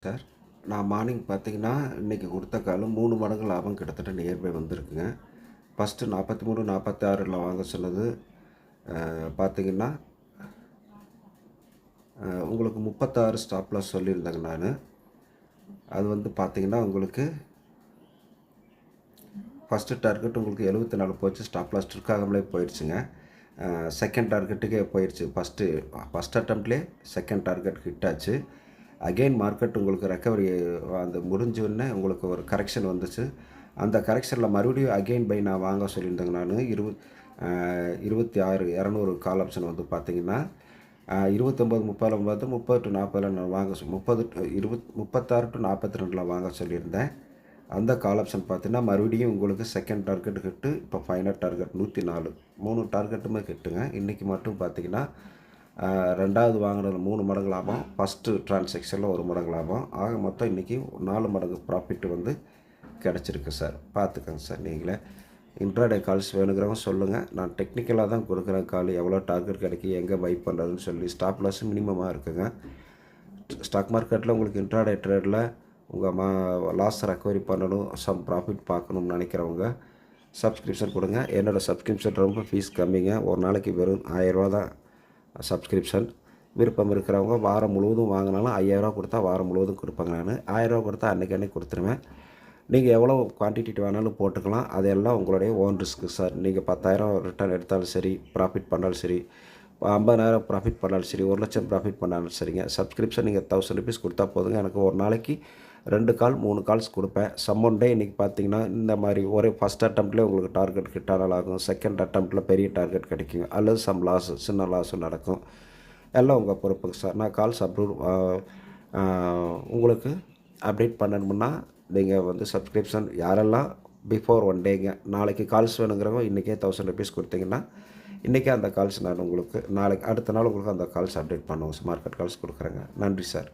Sir, நான் morning பார்த்தீங்கன்னா, இன்னைக்கு கொடுத்த கால் 3 மடங்கு லாபம் கிட்டத்தட்ட நியர்பை வந்திருக்குங்க. ஃபஸ்ட்டு 43, 46ல வாங்க சொன்னது பார்த்தீங்கன்னா, உங்களுக்கு 36 ஸ்டாப் லாஸ் சொல்லியிருந்தேங்க நானு. அது வந்து பார்த்தீங்கன்னா, உங்களுக்கு ஃபஸ்ட்டு டார்கெட் உங்களுக்கு 74 போச்சு. ஸ்டாப் லாஸ் ட்ரிக்காகாமலே போயிடுச்சுங்க. செகண்ட் டார்கெட்டுக்கே போயிடுச்சு. ஃபஸ்ட் அட்டெம்ப்ட்லேயே செகண்ட் டார்கெட் ஹிட் ஆச்சு. அகெயின் மார்க்கெட் உங்களுக்கு ரெக்கவரி அந்த முடிஞ்சோடனே உங்களுக்கு ஒரு கரெக்ஷன் வந்துச்சு. அந்த கரெக்ஷனில் மறுபடியும் அகெயின் பை நான் வாங்க சொல்லியிருந்தேங்க நான் 26 200 கால் ஆப்ஷன் வந்து பார்த்தீங்கன்னா 29 30 பார்த்து 30 to 40 நான் வாங்க 36 to 42 வாங்க சொல்லியிருந்தேன். அந்த கால் ஆப்ஷன் பார்த்தீங்கன்னா மறுபடியும் உங்களுக்கு செகண்ட் டார்கெட் ஹிட்டு. இப்போ ஃபைனல் டார்கெட் 104 3 டார்கெட்டுமே ஹிட்டுங்க. இன்றைக்கி மட்டும் பார்த்தீங்கன்னா ரெண்டாவது வாங்கினது 3 மடங்கு லாபம், ஃபஸ்ட்டு ட்ரான்சாக்ஷனில் 1 மடங்கு லாபம், ஆக மொத்தம் இன்றைக்கி 4 மடங்கு ப்ராஃபிட் வந்து கிடச்சிருக்கு சார். பார்த்துக்கங்க சார் நீங்களே. இன்ட்ராடே கால்ஸ் வேணுங்கிறவங்க சொல்லுங்கள். நான் டெக்னிக்கலாக தான் கொடுக்குறேன் கால். எவ்வளோ டார்கெட் கிடைக்கும், எங்கே பை பண்ணுறதுன்னு சொல்லி. ஸ்டாப் லாஸ் மினிமமாக இருக்குங்க. ஸ்டாக் மார்க்கெட்டில் உங்களுக்கு இன்ட்ராடே ட்ரேடில் உங்கள் லாஸ் ரெக்கவரி பண்ணணும், சம் ப்ராஃபிட் பார்க்கணும்னு நினைக்கிறவங்க சப்ஸ்கிரிப்ஷன் கொடுங்க. என்னோடய சப்ஸ்கிரிப்ஷன் ரொம்ப ஃபீஸ் கம்மிங்க. ஒரு நாளைக்கு வெறும் 1000 தான் சப்ஸ்கிரிப்ஷன். விருப்பம் இருக்கிறவங்க வாரம் முழுவதும் வாங்கினாலும் 5000 கொடுத்தா வாரம் முழுவதும் கொடுப்பாங்க. நான் 1000 கொடுத்தா அன்றைக்கி கொடுத்துருவேன். நீங்கள் எவ்வளோ குவான்டிட்டி வேணாலும் போட்டுக்கலாம். அதெல்லாம் உங்களுடைய ஓன் ரிஸ்க்கு சார். நீங்கள் 10,000 ரிட்டர்ன் எடுத்தாலும் சரி, ப்ராஃபிட் பண்ணாலும் சரி, 50,000 ப்ராஃபிட் பண்ணாலும் சரி, 1,00,000 ப்ராஃபிட் பண்ணாலும் சரிங்க. சப்ஸ்கிரிப்ஷன் நீங்கள் 1000 ருபீஸ் கொடுத்தா போதுங்க. எனக்கு ஒரு நாளைக்கு 2 கால் 3 கால்ஸ் கொடுப்பேன். சம்மன் டே இன்றைக்கி பார்த்தீங்கன்னா இந்த மாதிரி ஒரே ஃபஸ்ட் அட்டெம்ப்ட்லேயே உங்களுக்கு டார்கெட் ஹிட் ஆனால் ஆகும். செகண்ட் அட்டெம்ப்ட்டில் பெரிய டார்கெட் கிடைக்கும், அல்லது சம் லாஸ் சின்ன லாஸும் நடக்கும். எல்லாம் உங்கள் பொறுப்புங்க சார். நான் கால்ஸ் உங்களுக்கு அப்டேட் பண்ணணுமுன்னா நீங்கள் வந்து சப்ஸ்கிரிப்ஷன் யாரெல்லாம் பிஃபோர் 1 டேங்க, நாளைக்கு கால்ஸ் வேணுங்கிறவங்க இன்றைக்கே 1000 ருபீஸ் கொடுத்தீங்கன்னா இன்றைக்கே அந்த கால்ஸ் நான் உங்களுக்கு நாளைக்கு அடுத்த நாள் உங்களுக்கு அந்த கால்ஸ் அப்டேட் பண்ணுவோம். மார்க்கெட் கால்ஸ் கொடுக்குறேங்க. நன்றி சார்.